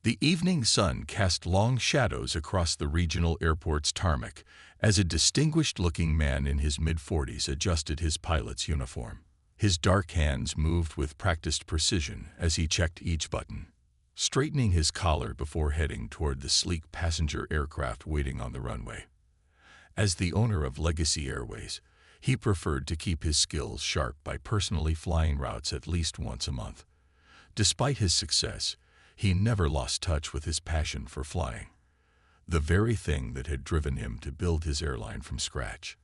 The evening sun cast long shadows across the regional airport's tarmac as a distinguished-looking man in his mid-40s adjusted his pilot's uniform. His dark hands moved with practiced precision as he checked each button, straightening his collar before heading toward the sleek passenger aircraft waiting on the runway. As the owner of Legacy Airways, he preferred to keep his skills sharp by personally flying routes at least once a month. Despite his success, he never lost touch with his passion for flying, the very thing that had driven him to build his airline from scratch.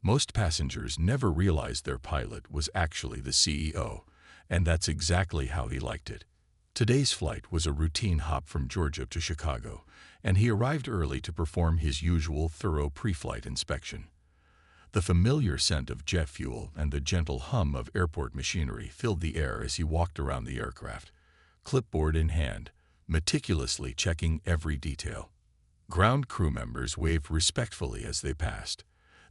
Most passengers never realized their pilot was actually the CEO, and that's exactly how he liked it. Today's flight was a routine hop from Georgia to Chicago, and he arrived early to perform his usual thorough pre-flight inspection. The familiar scent of jet fuel and the gentle hum of airport machinery filled the air as he walked around the aircraft, clipboard in hand, meticulously checking every detail. Ground crew members waved respectfully as they passed.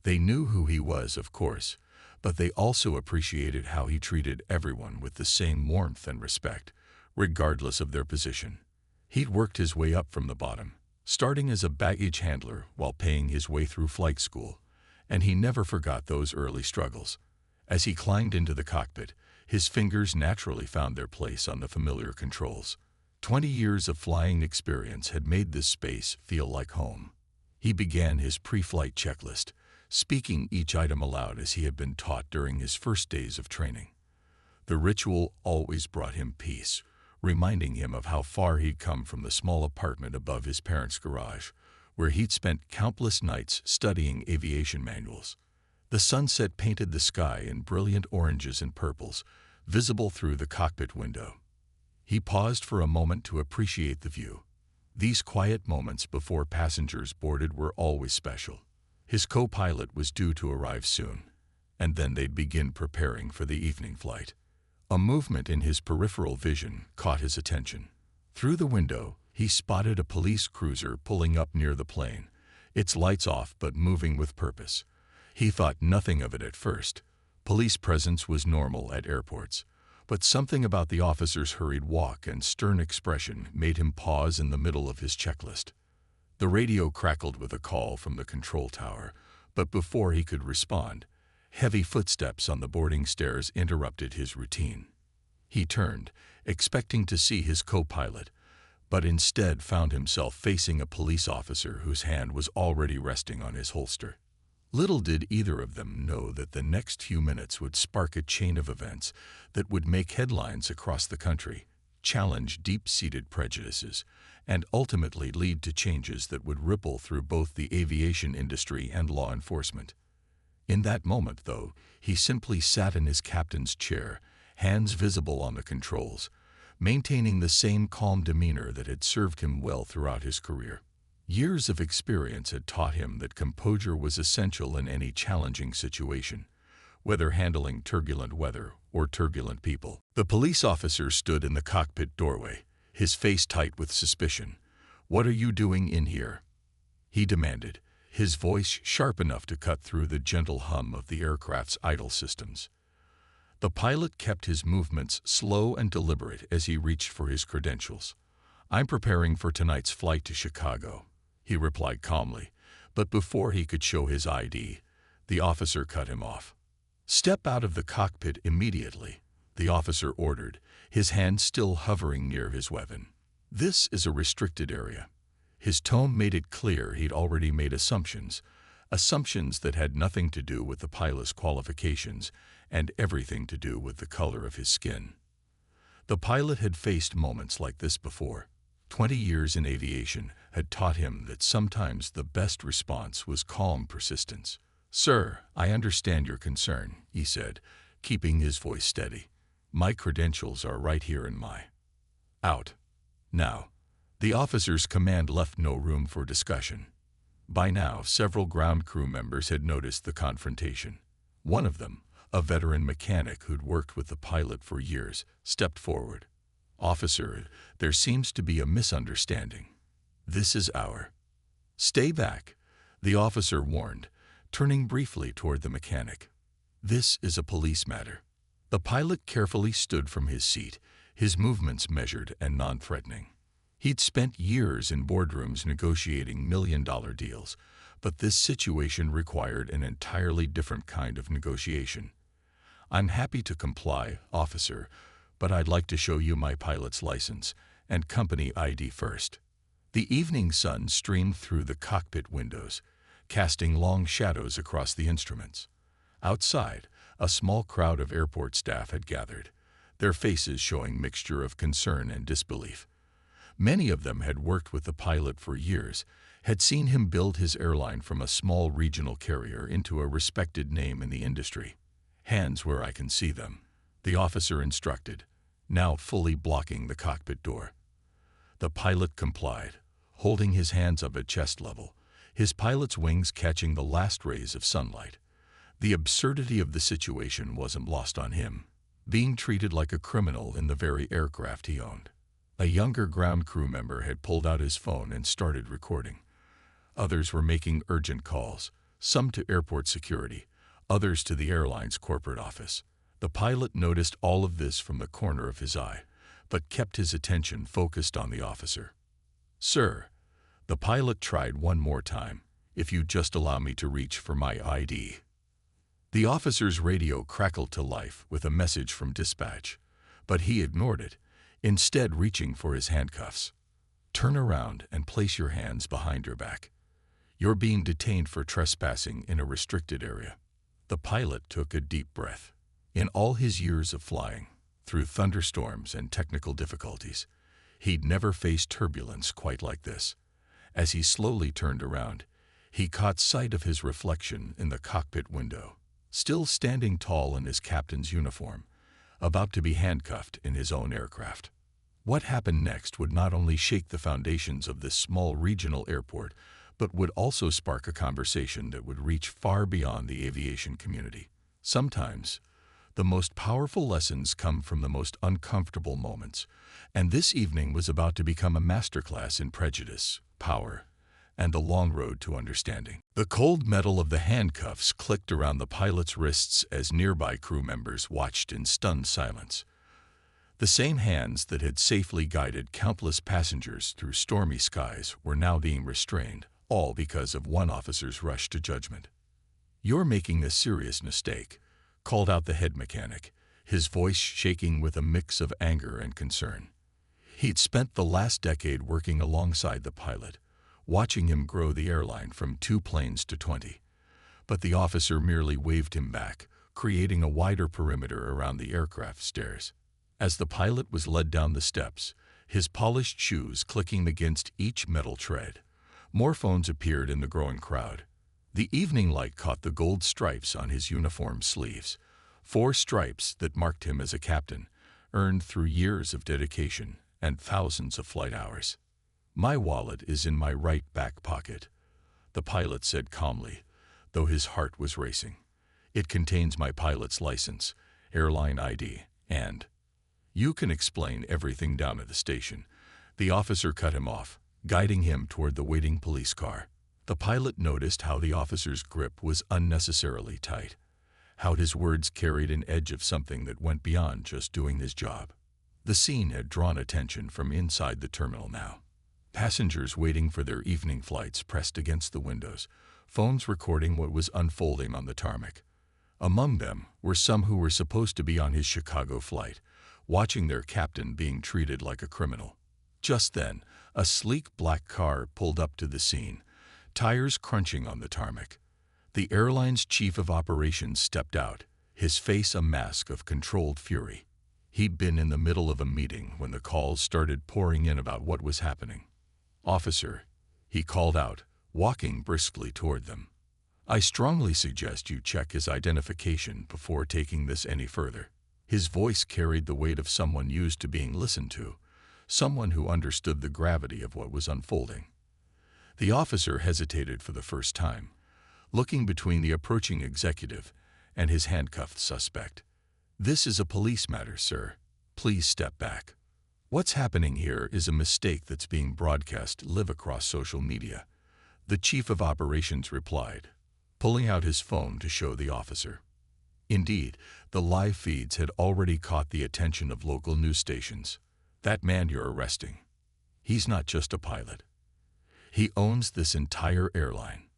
They knew who he was, of course, but they also appreciated how he treated everyone with the same warmth and respect, regardless of their position. He'd worked his way up from the bottom, starting as a baggage handler while paying his way through flight school, and he never forgot those early struggles. As he climbed into the cockpit, his fingers naturally found their place on the familiar controls. 20 years of flying experience had made this space feel like home. He began his pre-flight checklist, speaking each item aloud as he had been taught during his first days of training. The ritual always brought him peace, reminding him of how far he'd come from the small apartment above his parents' garage, where he'd spent countless nights studying aviation manuals. The sunset painted the sky in brilliant oranges and purples, visible through the cockpit window. He paused for a moment to appreciate the view. These quiet moments before passengers boarded were always special. His co-pilot was due to arrive soon, and then they'd begin preparing for the evening flight. A movement in his peripheral vision caught his attention. Through the window, he spotted a police cruiser pulling up near the plane, its lights off but moving with purpose. He thought nothing of it at first. Police presence was normal at airports, but something about the officer's hurried walk and stern expression made him pause in the middle of his checklist. The radio crackled with a call from the control tower, but before he could respond, heavy footsteps on the boarding stairs interrupted his routine. He turned, expecting to see his co-pilot, but instead found himself facing a police officer whose hand was already resting on his holster. Little did either of them know that the next few minutes would spark a chain of events that would make headlines across the country, challenge deep-seated prejudices, and ultimately lead to changes that would ripple through both the aviation industry and law enforcement. In that moment, though, he simply sat in his captain's chair, hands visible on the controls, maintaining the same calm demeanor that had served him well throughout his career. Years of experience had taught him that composure was essential in any challenging situation, whether handling turbulent weather or turbulent people. The police officer stood in the cockpit doorway, his face tight with suspicion. "What are you doing in here?" he demanded, his voice sharp enough to cut through the gentle hum of the aircraft's idle systems. The pilot kept his movements slow and deliberate as he reached for his credentials. "I'm preparing for tonight's flight to Chicago," he replied calmly, but before he could show his ID, the officer cut him off. "Step out of the cockpit immediately," the officer ordered, his hand still hovering near his weapon. "This is a restricted area." His tone made it clear he'd already made assumptions that had nothing to do with the pilot's qualifications and everything to do with the color of his skin. The pilot had faced moments like this before. 20 years in aviation had taught him that sometimes the best response was calm persistence. "Sir, I understand your concern," he said, keeping his voice steady. "My credentials are right here in my..." "Out. Now." The officer's command left no room for discussion. By now, several ground crew members had noticed the confrontation. One of them, a veteran mechanic who'd worked with the pilot for years, stepped forward. "Officer, there seems to be a misunderstanding. This is our..." "Stay back," the officer warned, turning briefly toward the mechanic. "This is a police matter." The pilot carefully stood from his seat, his movements measured and non-threatening. He'd spent years in boardrooms negotiating million-dollar deals, but this situation required an entirely different kind of negotiation. "I'm happy to comply, officer, but I'd like to show you my pilot's license and company ID first." The evening sun streamed through the cockpit windows, casting long shadows across the instruments. Outside, a small crowd of airport staff had gathered, their faces showing mixture of concern and disbelief. Many of them had worked with the pilot for years, had seen him build his airline from a small regional carrier into a respected name in the industry. "Hands where I can see them," the officer instructed, now fully blocking the cockpit door. The pilot complied, holding his hands up at chest level, his pilot's wings catching the last rays of sunlight. The absurdity of the situation wasn't lost on him, being treated like a criminal in the very aircraft he owned. A younger ground crew member had pulled out his phone and started recording. Others were making urgent calls, some to airport security, others to the airline's corporate office. The pilot noticed all of this from the corner of his eye, but kept his attention focused on the officer. "Sir," the pilot tried one more time, "if you just allow me to reach for my ID." The officer's radio crackled to life with a message from dispatch, but he ignored it, instead reaching for his handcuffs. "Turn around and place your hands behind your back. You're being detained for trespassing in a restricted area." The pilot took a deep breath. In all his years of flying, through thunderstorms and technical difficulties, he'd never faced turbulence quite like this. As he slowly turned around, he caught sight of his reflection in the cockpit window, still standing tall in his captain's uniform, about to be handcuffed in his own aircraft. What happened next would not only shake the foundations of this small regional airport, but would also spark a conversation that would reach far beyond the aviation community. Sometimes, the most powerful lessons come from the most uncomfortable moments, and this evening was about to become a masterclass in prejudice, power, and the long road to understanding. The cold metal of the handcuffs clicked around the pilot's wrists as nearby crew members watched in stunned silence. The same hands that had safely guided countless passengers through stormy skies were now being restrained, all because of one officer's rush to judgment. "You're making a serious mistake," called out the head mechanic, his voice shaking with a mix of anger and concern. He'd spent the last decade working alongside the pilot, watching him grow the airline from 2 planes to 20. But the officer merely waved him back, creating a wider perimeter around the aircraft stairs. As the pilot was led down the steps, his polished shoes clicking against each metal tread, more phones appeared in the growing crowd. The evening light caught the gold stripes on his uniform sleeves, 4 stripes that marked him as a captain, earned through years of dedication and thousands of flight hours. "My wallet is in my right back pocket," the pilot said calmly, though his heart was racing. "It contains my pilot's license, airline ID, and—" "You can explain everything down at the station," the officer cut him off, guiding him toward the waiting police car. The pilot noticed how the officer's grip was unnecessarily tight, how his words carried an edge of something that went beyond just doing his job. The scene had drawn attention from inside the terminal now. Passengers waiting for their evening flights pressed against the windows, phones recording what was unfolding on the tarmac. Among them were some who were supposed to be on his Chicago flight, watching their captain being treated like a criminal. Just then, a sleek black car pulled up to the scene, tires crunching on the tarmac. The airline's chief of operations stepped out, his face a mask of controlled fury. He'd been in the middle of a meeting when the calls started pouring in about what was happening. "Officer," he called out, walking briskly toward them, "I strongly suggest you check his identification before taking this any further." His voice carried the weight of someone used to being listened to, someone who understood the gravity of what was unfolding. The officer hesitated for the first time, looking between the approaching executive and his handcuffed suspect. "This is a police matter, sir. Please step back. What's happening here is a mistake that's being broadcast live across social media," the chief of operations replied, pulling out his phone to show the officer. Indeed, the live feeds had already caught the attention of local news stations. "That man you're arresting," He's not just a pilot. He owns this entire airline.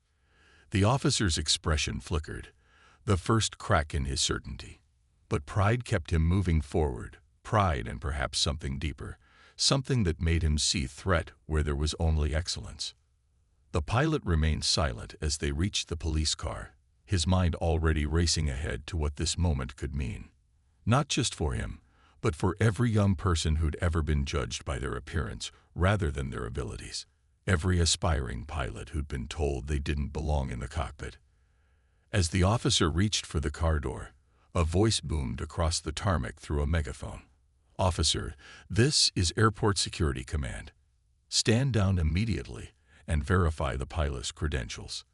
The officer's expression flickered, the first crack in his certainty. But pride kept him moving forward, pride and perhaps something deeper, something that made him see threat where there was only excellence. The pilot remained silent as they reached the police car, his mind already racing ahead to what this moment could mean. Not just for him, but for every young person who'd ever been judged by their appearance rather than their abilities. Every aspiring pilot who'd been told they didn't belong in the cockpit. As the officer reached for the car door, a voice boomed across the tarmac through a megaphone. "Officer, this is Airport Security Command. Stand down immediately and verify the pilot's credentials."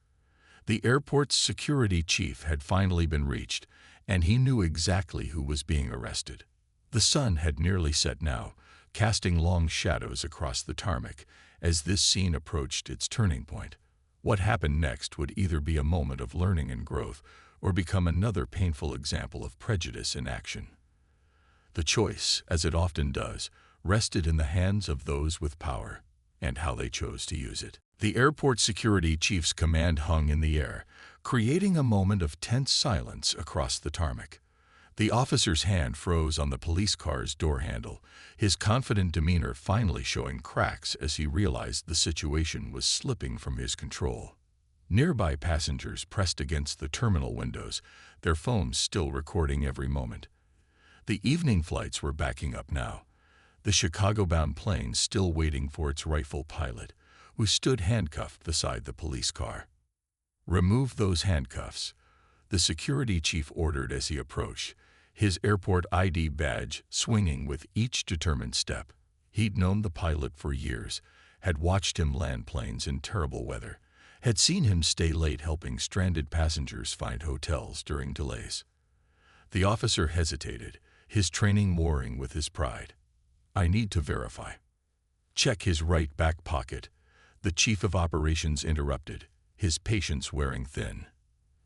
The airport's security chief had finally been reached, and he knew exactly who was being arrested. The sun had nearly set now, casting long shadows across the tarmac as this scene approached its turning point. What happened next would either be a moment of learning and growth or become another painful example of prejudice in action. The choice, as it often does, rested in the hands of those with power and how they chose to use it. The airport security chief's command hung in the air, creating a moment of tense silence across the tarmac. The officer's hand froze on the police car's door handle, his confident demeanor finally showing cracks as he realized the situation was slipping from his control. Nearby passengers pressed against the terminal windows, their phones still recording every moment. The evening flights were backing up now, the Chicago-bound plane still waiting for its rightful pilot, who stood handcuffed beside the police car. "Remove those handcuffs," the security chief ordered as he approached, his airport ID badge swinging with each determined step. He'd known the pilot for years, had watched him land planes in terrible weather, had seen him stay late helping stranded passengers find hotels during delays. The officer hesitated, his training warring with his pride. "I need to verify." "Check his right back pocket," the chief of operations interrupted, his patience wearing thin.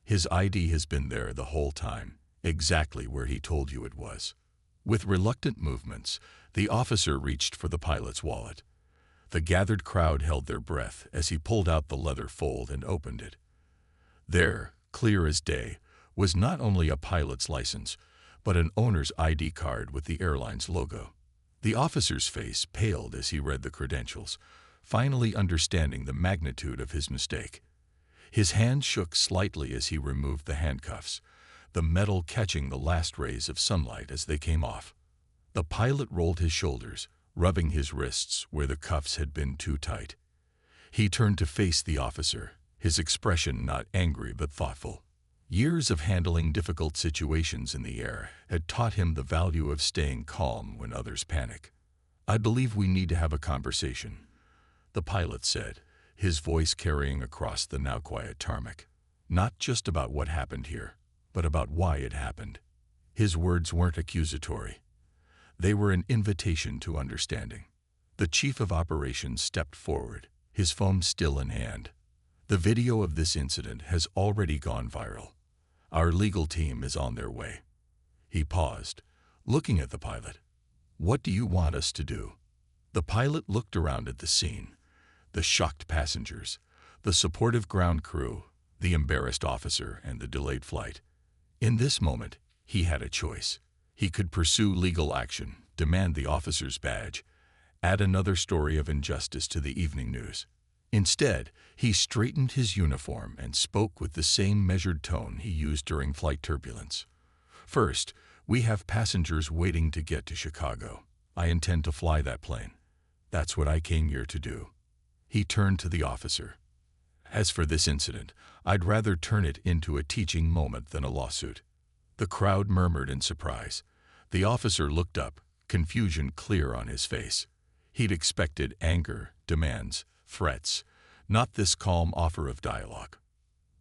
"His ID has been there the whole time, exactly where he told you it was." With reluctant movements, the officer reached for the pilot's wallet. The gathered crowd held their breath as he pulled out the leather fold and opened it. There, clear as day, was not only a pilot's license, but an owner's ID card with the airline's logo. The officer's face paled as he read the credentials, finally understanding the magnitude of his mistake. His hand shook slightly as he removed the handcuffs, the metal catching the last rays of sunlight as they came off. The pilot rolled his shoulders, rubbing his wrists where the cuffs had been too tight. He turned to face the officer, his expression not angry but thoughtful. Years of handling difficult situations in the air had taught him the value of staying calm when others panic. "I believe we need to have a conversation," the pilot said, his voice carrying across the now quiet tarmac. "Not just about what happened here, but about why it happened." His words weren't accusatory. They were an invitation to understanding. The chief of operations stepped forward, his phone still in hand. "The video of this incident has already gone viral. Our legal team is on their way." He paused, looking at the pilot. "What do you want us to do?" The pilot looked around at the scene, the shocked passengers, the supportive ground crew, the embarrassed officer, and the delayed flight. In this moment, he had a choice. He could pursue legal action, demand the officer's badge, add another story of injustice to the evening news. Instead, he straightened his uniform and spoke with the same measured tone he used during flight turbulence. "First, we have passengers waiting to get to Chicago. I intend to fly that plane. That's what I came here to do." He turned to the officer. "As for this incident, I'd rather turn it into a teaching moment than a lawsuit." The crowd murmured in surprise. The officer looked up, confusion clear on his face. He'd expected anger, demands, threats, not this calm offer of dialogue.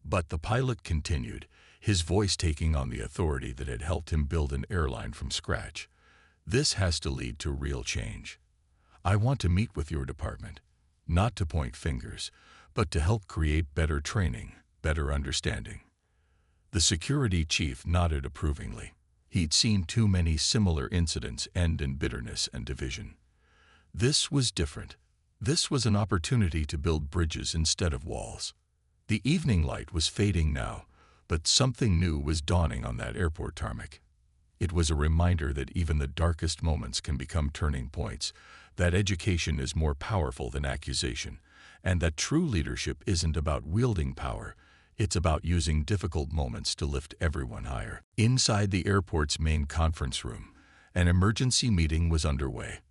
But the pilot continued, his voice taking on the authority that had helped him build an airline from scratch. "This has to lead to real change. I want to meet with your department, not to point fingers, but to help create better training, better understanding." The security chief nodded approvingly. He'd seen too many similar incidents end in bitterness and division. This was different. This was an opportunity to build bridges instead of walls. The evening light was fading now, but something new was dawning on that airport tarmac. It was a reminder that even the darkest moments can become turning points, that education is more powerful than accusation, and that true leadership isn't about wielding power, it's about using difficult moments to lift everyone higher. Inside the airport's main conference room, an emergency meeting was underway.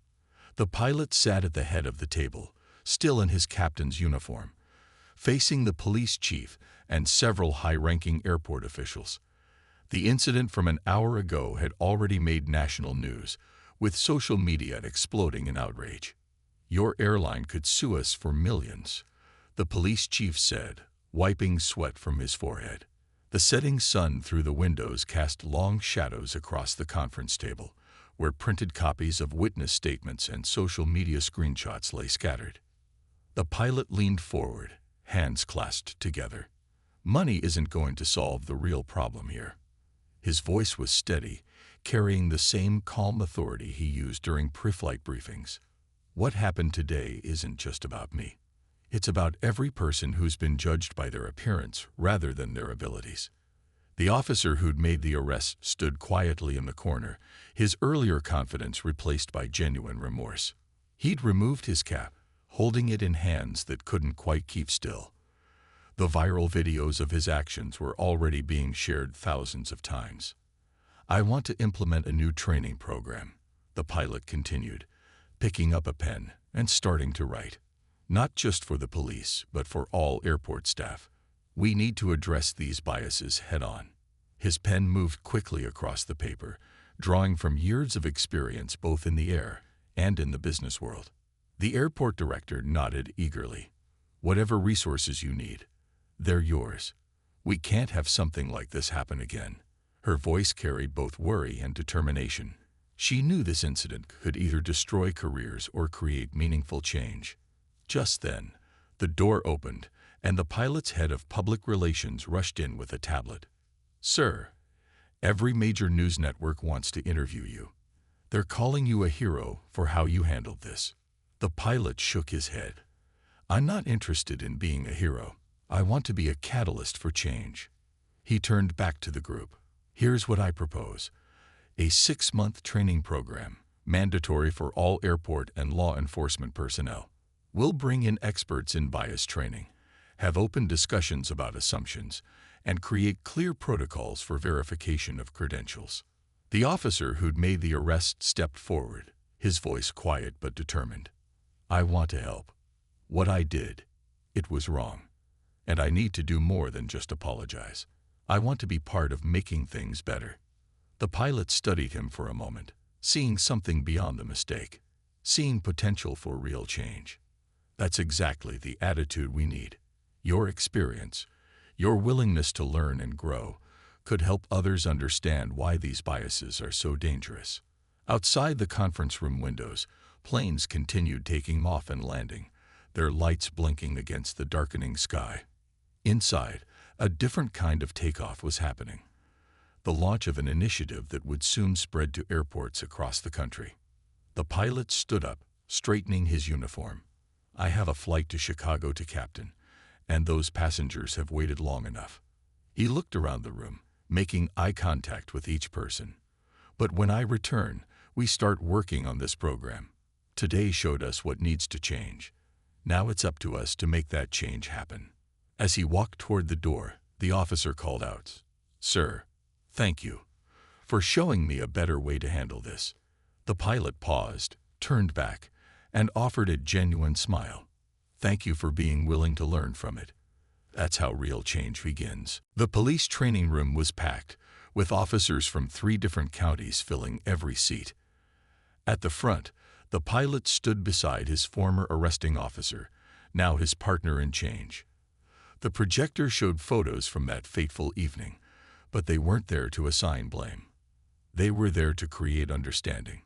The pilot sat at the head of the table, still in his captain's uniform, facing the police chief and several high-ranking airport officials. The incident from an hour ago had already made national news, with social media exploding in outrage. "Your airline could sue us for millions," the police chief said, wiping sweat from his forehead. The setting sun through the windows cast long shadows across the conference table, where printed copies of witness statements and social media screenshots lay scattered. The pilot leaned forward, hands clasped together. "Money isn't going to solve the real problem here." His voice was steady, carrying the same calm authority he used during pre-flight briefings. "What happened today isn't just about me. It's about every person who's been judged by their appearance rather than their abilities." The officer who'd made the arrest stood quietly in the corner, his earlier confidence replaced by genuine remorse. He'd removed his cap, holding it in hands that couldn't quite keep still. The viral videos of his actions were already being shared thousands of times. "I want to implement a new training program," the pilot continued, picking up a pen and starting to write. "Not just for the police, but for all airport staff. We need to address these biases head-on." His pen moved quickly across the paper, drawing from years of experience both in the air and in the business world. The airport director nodded eagerly. "Whatever resources you need, they're yours. We can't have something like this happen again." Her voice carried both worry and determination. She knew this incident could either destroy careers or create meaningful change. Just then, the door opened, and the pilot's head of public relations rushed in with a tablet. "Sir, every major news network wants to interview you. They're calling you a hero for how you handled this." The pilot shook his head. "I'm not interested in being a hero. I want to be a catalyst for change." He turned back to the group. "Here's what I propose. A 6-month training program, mandatory for all airport and law enforcement personnel. We'll bring in experts in bias training, have open discussions about assumptions, and create clear protocols for verification of credentials." The officer who'd made the arrest stepped forward, his voice quiet but determined. "I want to help. What I did, it was wrong. And I need to do more than just apologize. I want to be part of making things better." The pilot studied him for a moment, seeing something beyond the mistake, seeing potential for real change. "That's exactly the attitude we need. Your experience, your willingness to learn and grow, could help others understand why these biases are so dangerous." Outside the conference room windows, planes continued taking off and landing, their lights blinking against the darkening sky. Inside, a different kind of takeoff was happening, the launch of an initiative that would soon spread to airports across the country. The pilot stood up, straightening his uniform. "I have a flight to Chicago to captain, and those passengers have waited long enough." He looked around the room, making eye contact with each person. "But when I return, we start working on this program. Today showed us what needs to change. Now it's up to us to make that change happen." As he walked toward the door, the officer called out, "Sir, thank you for showing me a better way to handle this." The pilot paused, turned back, and offered a genuine smile. "Thank you for being willing to learn from it. That's how real change begins." The police training room was packed, with officers from 3 different counties filling every seat. At the front, the pilot stood beside his former arresting officer, now his partner in change. The projector showed photos from that fateful evening, but they weren't there to assign blame. They were there to create understanding.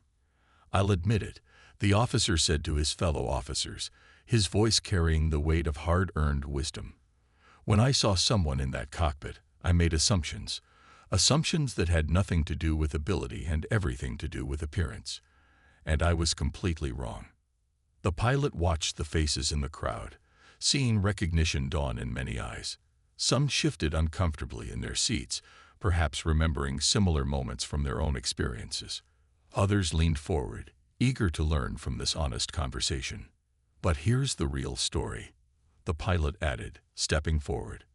"I'll admit it," the officer said to his fellow officers, his voice carrying the weight of hard-earned wisdom. "When I saw someone in that cockpit, I made assumptions that had nothing to do with ability and everything to do with appearance. And I was completely wrong." The pilot watched the faces in the crowd, seeing recognition dawn in many eyes. Some shifted uncomfortably in their seats, perhaps remembering similar moments from their own experiences. Others leaned forward, eager to learn from this honest conversation. "But here's the real story," the pilot added, stepping forward.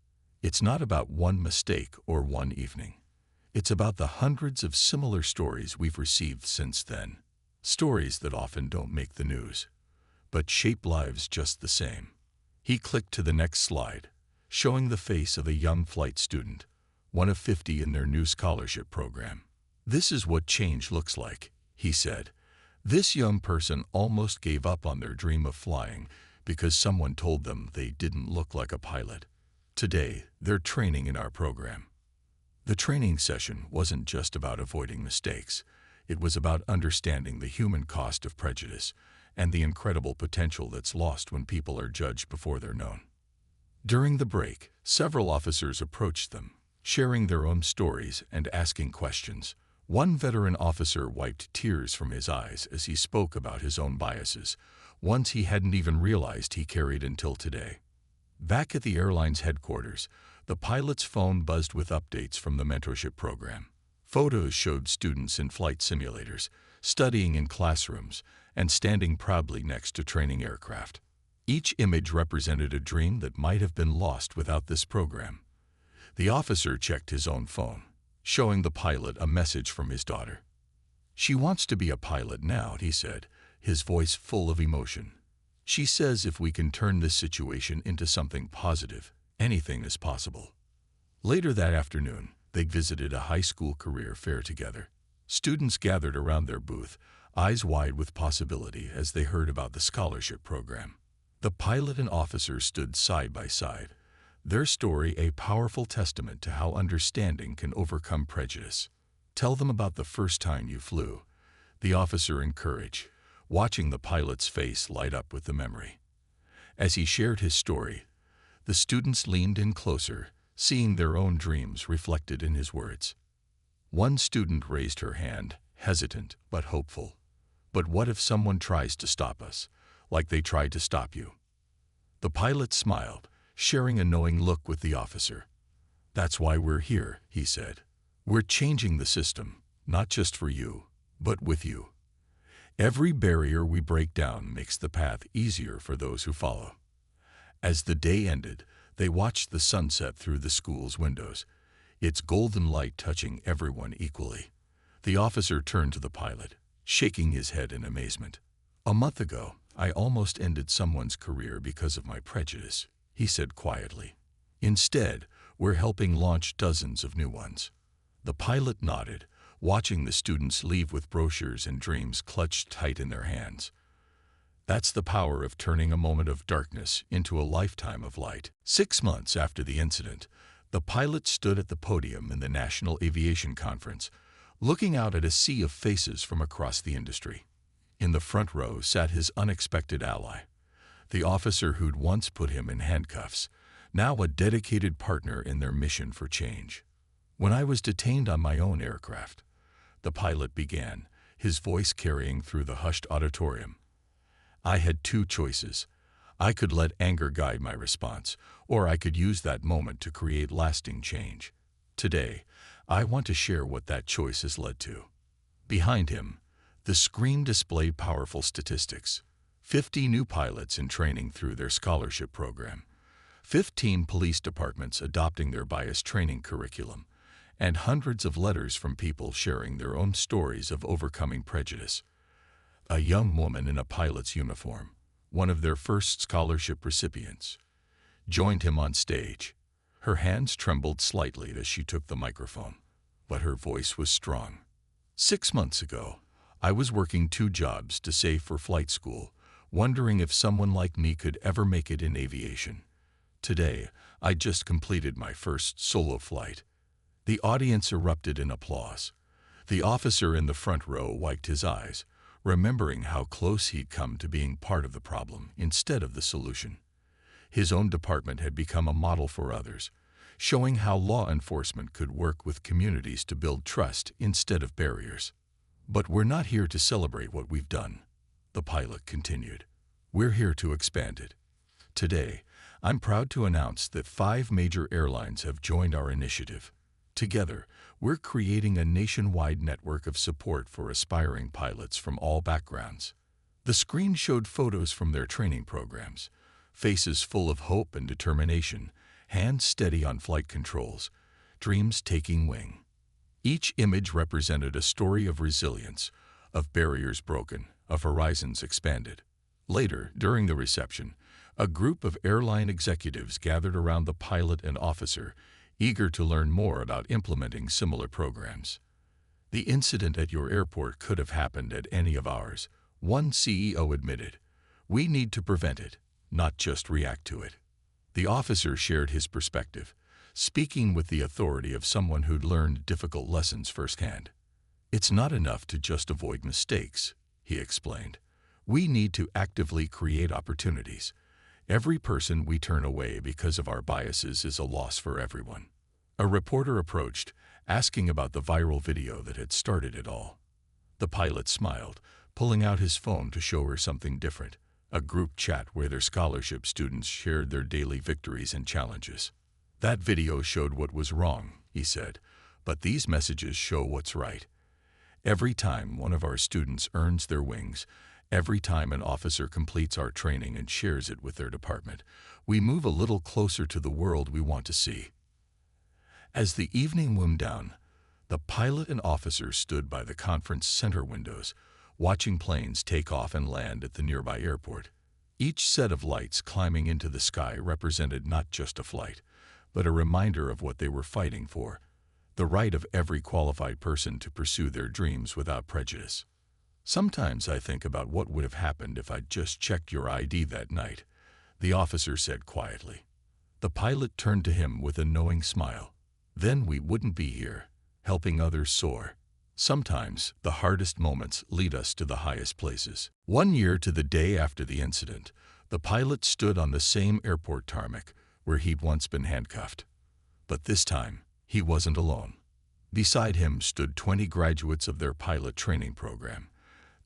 "It's not about one mistake or one evening. It's about the hundreds of similar stories we've received since then. Stories that often don't make the news, but shape lives just the same." He clicked to the next slide, showing the face of a young flight student, one of 50 in their new scholarship program. "This is what change looks like," he said. "This young person almost gave up on their dream of flying because someone told them they didn't look like a pilot. Today, they're training in our program." The training session wasn't just about avoiding mistakes. It was about understanding the human cost of prejudice and the incredible potential that's lost when people are judged before they're known. During the break, several officers approached them, sharing their own stories and asking questions. One veteran officer wiped tears from his eyes as he spoke about his own biases, ones he hadn't even realized he carried until today. Back at the airline's headquarters, the pilot's phone buzzed with updates from the mentorship program. Photos showed students in flight simulators, studying in classrooms, and standing proudly next to training aircraft. Each image represented a dream that might have been lost without this program. The officer checked his own phone, showing the pilot a message from his daughter. "She wants to be a pilot now," he said, his voice full of emotion. "She says if we can turn this situation into something positive, anything is possible." Later that afternoon, they visited a high school career fair together. Students gathered around their booth, eyes wide with possibility as they heard about the scholarship program. The pilot and officer stood side by side, their story a powerful testament to how understanding can overcome prejudice. "Tell them about the first time you flew," the officer encouraged, watching the pilot's face light up with the memory. As he shared his story, the students leaned in closer, seeing their own dreams reflected in his words. One student raised her hand, hesitant but hopeful. "But what if someone tries to stop us, like they tried to stop you?" The pilot smiled, sharing a knowing look with the officer. "That's why we're here," he said. "We're changing the system, not just for you, but with you. Every barrier we break down makes the path easier for those who follow." As the day ended, they watched the sunset through the school's windows, its golden light touching everyone equally. The officer turned to the pilot, shaking his head in amazement. "A month ago, I almost ended someone's career because of my prejudice," he said quietly. "Instead, we're helping launch dozens of new ones." The pilot nodded, watching the students leave with brochures and dreams clutched tight in their hands. That's the power of turning a moment of darkness into a lifetime of light. 6 months after the incident, the pilot stood at the podium in the National Aviation Conference, looking out at a sea of faces from across the industry. In the front row sat his unexpected ally, the officer who'd once put him in handcuffs, now a dedicated partner in their mission for change. "When I was detained on my own aircraft," the pilot began, his voice carrying through the hushed auditorium, "I had 2 choices. I could let anger guide my response, or I could use that moment to create lasting change. Today, I want to share what that choice has led to." Behind him, the screen displayed powerful statistics. 50 new pilots in training through their scholarship program, 15 police departments adopting their bias training curriculum, and hundreds of letters from people sharing their own stories of overcoming prejudice. A young woman in a pilot's uniform, one of their first scholarship recipients, joined him on stage. Her hands trembled slightly as she took the microphone, but her voice was strong. "6 months ago, I was working 2 jobs to save for flight school, wondering if someone like me could ever make it in aviation. Today, I just completed my first solo flight." The audience erupted in applause. The officer in the front row wiped his eyes, remembering how close he'd come to being part of the problem instead of the solution. His own department had become a model for others, showing how law enforcement could work with communities to build trust instead of barriers. "But we're not here to celebrate what we've done," the pilot continued. We're here to expand it. Today, I'm proud to announce that 5 major airlines have joined our initiative. Together, we're creating a nationwide network of support for aspiring pilots from all backgrounds. The screen showed photos from their training programs, faces full of hope and determination, hands steady on flight controls, dreams taking wing. Each image represented a story of resilience, of barriers broken, of horizons expanded. Later, during the reception, a group of airline executives gathered around the pilot and officer, eager to learn more about implementing similar programs. The incident at your airport could have happened at any of ours, one CEO admitted. We need to prevent it, not just react to it. The officer shared his perspective, speaking with the authority of someone who'd learned difficult lessons firsthand. It's not enough to just avoid mistakes, he explained. We need to actively create opportunities. Every person we turn away because of our biases is a loss for everyone. A reporter approached, asking about the viral video that had started it all. The pilot smiled, pulling out his phone to show her something different, a group chat where their scholarship students shared their daily victories and challenges. That video showed what was wrong, he said, but these messages show what's right. Every time one of our students earns their wings, every time an officer completes our training and shares it with their department, we move a little closer to the world we want to see. As the evening wound down, the pilot and officer stood by the conference center windows, watching planes take off and land at the nearby airport. Each set of lights climbing into the sky represented not just a flight, but a reminder of what they were fighting for, the right of every qualified person to pursue their dreams without prejudice. Sometimes I think about what would have happened if I'd just checked your ID that night, the officer said quietly. The pilot turned to him with a knowing smile. Then we wouldn't be here, helping others soar. Sometimes the hardest moments lead us to the highest places. 1 year to the day after the incident, the pilot stood on the same airport tarmac where he'd once been handcuffed. But this time, he wasn't alone. Beside him stood 20 graduates of their pilot training program,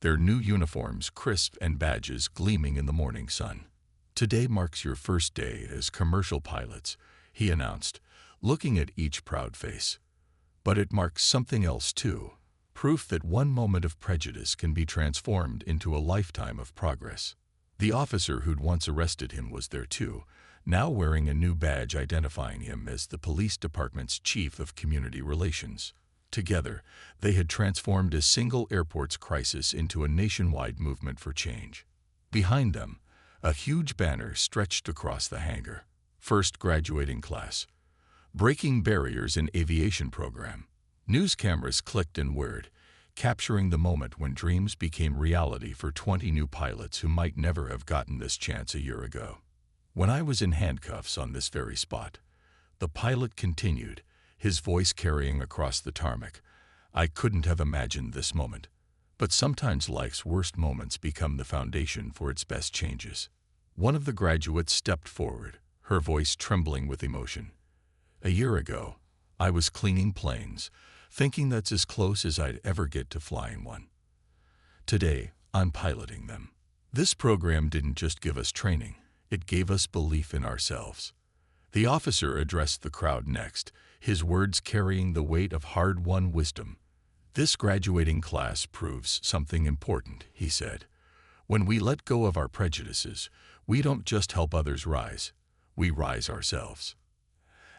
their new uniforms crisp and badges gleaming in the morning sun. Today marks your first day as commercial pilots, he announced, looking at each proud face. But it marks something else too, proof that one moment of prejudice can be transformed into a lifetime of progress. The officer who'd once arrested him was there too, now wearing a new badge identifying him as the police department's chief of community relations. Together, they had transformed a single airport's crisis into a nationwide movement for change. Behind them, a huge banner stretched across the hangar. First graduating class. Breaking barriers in aviation program. News cameras clicked and whirred, capturing the moment when dreams became reality for 20 new pilots who might never have gotten this chance a year ago. When I was in handcuffs on this very spot, the pilot continued, his voice carrying across the tarmac. I couldn't have imagined this moment. But sometimes life's worst moments become the foundation for its best changes. One of the graduates stepped forward, her voice trembling with emotion. A year ago, I was cleaning planes, thinking that's as close as I'd ever get to flying one. Today, I'm piloting them. This program didn't just give us training, it gave us belief in ourselves. The officer addressed the crowd next, his words carrying the weight of hard-won wisdom. This graduating class proves something important, he said. When we let go of our prejudices, we don't just help others rise, we rise ourselves.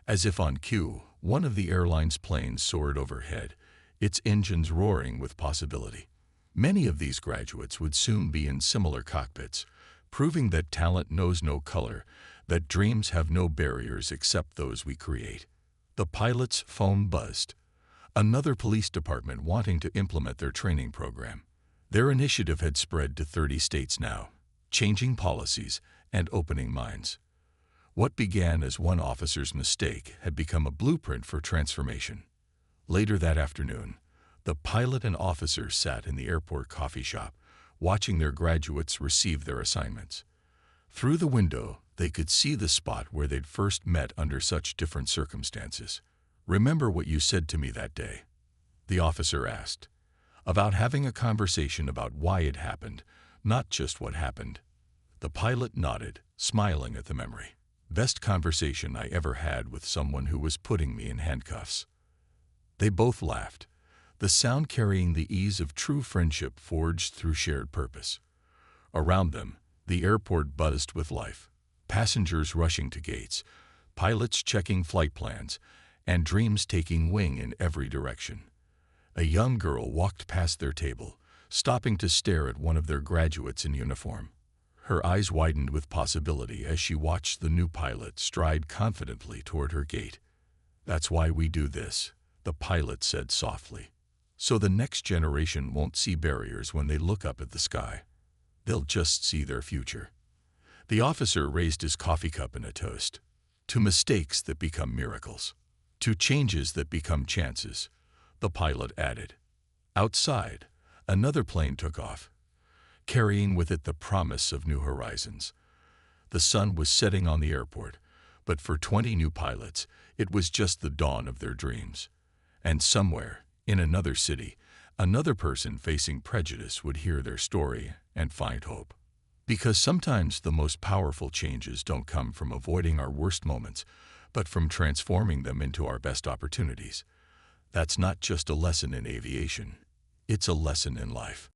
As if on cue, one of the airline's planes soared overhead, its engines roaring with possibility. Many of these graduates would soon be in similar cockpits, proving that talent knows no color, that dreams have no barriers except those we create. The pilot's phone buzzed. Another police department wanting to implement their training program. Their initiative had spread to 30 states now, changing policies and opening minds. What began as one officer's mistake had become a blueprint for transformation. Later that afternoon, the pilot and officer sat in the airport coffee shop, watching their graduates receive their assignments. Through the window, they could see the spot where they'd first met under such different circumstances. Remember what you said to me that day? The officer asked. About having a conversation about why it happened, not just what happened. The pilot nodded, smiling at the memory. Best conversation I ever had with someone who was putting me in handcuffs. They both laughed, the sound carrying the ease of true friendship forged through shared purpose. Around them, the airport buzzed with life. Passengers rushing to gates, pilots checking flight plans, and dreams taking wing in every direction. A young girl walked past their table, stopping to stare at one of their graduates in uniform. Her eyes widened with possibility as she watched the new pilot stride confidently toward her gate. "That's why we do this," the pilot said softly. "So the next generation won't see barriers when they look up at the sky. They'll just see their future." The officer raised his coffee cup in a toast. "To mistakes that become miracles. To changes that become chances," the pilot added. Outside, another plane took off, carrying with it the promise of new horizons. The sun was setting on the airport, but for 20 new pilots, it was just the dawn of their dreams. And somewhere, in another city, another person facing prejudice would hear their story and find hope. Because sometimes the most powerful changes don't come from avoiding our worst moments, but from transforming them into our best opportunities. That's not just a lesson in aviation, it's a lesson in life.